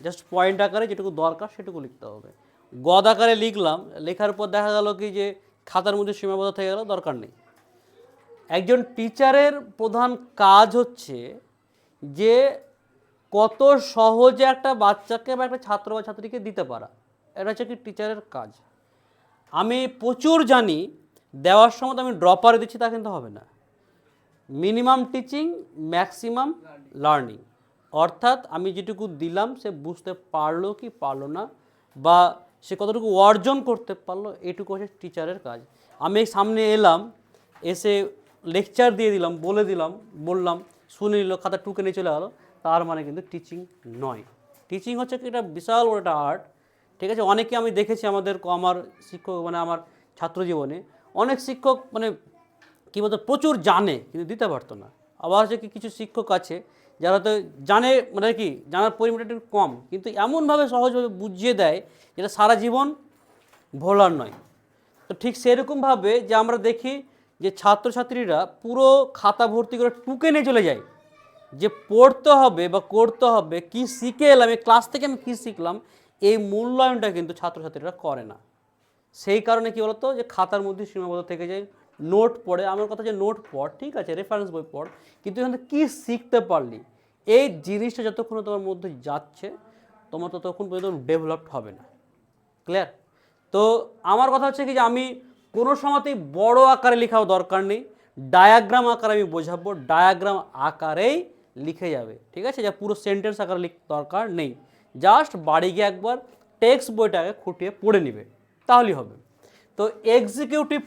Just point আকারে যেটুকু দরকার সেটুকু লিখতে হবে। গদ আকারে লিখলাম, লেখার পর দেখা গেল কি যে খাতার মধ্যে সীমাবদ্ধ থেকে গেল, দরকার নেই। একজন টিচারের প্রধান কাজ হচ্ছে যে কত সহজে একটা বাচ্চাকে বা একটা ছাত্র বা ছাত্রীকে দিতে পারা, এটা হচ্ছে কি টিচারের কাজ। আমি প্রচুর জানি, দেওয়ার সময় তো আমি ড্রপারে দিচ্ছি তা কিন্তু হবে না। মিনিমাম টিচিং, ম্যাক্সিমাম লার্নিং, অর্থাৎ আমি যেটুকু দিলাম সে বুঝতে পারলো কি পারলো না, বা সে কতটুকু অর্জন করতে পারলো, এটুকু হচ্ছে টিচারের কাজ। আমি সামনে এলাম, এসে লেকচার দিয়ে দিলাম, বললাম, শুনে নিল, খাতা টুকে নিয়ে চলে গেলো, তার মানে কিন্তু টিচিং নয়। টিচিং হচ্ছে কি এটা বিশাল বড় একটা আর্ট, ঠিক আছে। অনেকে আমি দেখেছি আমার শিক্ষক মানে আমার ছাত্র জীবনে অনেক শিক্ষক মানে কী বলতো প্রচুর জানে কিন্তু দিতে পারতো না। আবার হচ্ছে কি কিছু শিক্ষক আছে যারা তো জানে মানে কি জানার পরিমাণটা একটু কম, কিন্তু এমনভাবে সহজভাবে বুঝিয়ে দেয় যেটা সারা জীবন ভোলার নয়। তো ঠিক সেরকমভাবে যে আমরা দেখি যে ছাত্রছাত্রীরা পুরো খাতা ভর্তি করে টুকে নিয়ে চলে যায়, যে পড়তে হবে বা করতে হবে, কি শিখে এলাম এই ক্লাস থেকে আমি কী শিখলাম, এই মূল্যায়নটা কিন্তু ছাত্রছাত্রীরা করে না। সেই কারণে কী বলতো যে খাতার মধ্যে সীমাবদ্ধ থেকে যায়, নোট পড়ে। আমার কথা যে নোট পড়, ঠিক আছে, রেফারেন্স বই পড়, কিন্তু এখান থেকে কী শিখতে পারলি, এই জিনিসটা যতক্ষণ তোমার মধ্যে যাচ্ছে তোমার ততক্ষণ পর্যন্ত ডেভেলপড হবে না। ক্লিয়ার? তো আমার কথা হচ্ছে কি যে আমি কোনো সময়তেই বড় আকারে লেখাও দরকার নেই, ডায়াগ্রাম আকারে আমি বোঝাবো, ডায়াগ্রাম আকারেই লিখে যাবে, ঠিক আছে, যা পুরো সেন্টেন্স আকারে দরকার নেই। জাস্ট বাড়ি গিয়ে একবার টেক্সট বইটাকে খুঁটিয়ে পড়ে নিবে, তাহলেই হবে। তো এক্সিকিউটিভ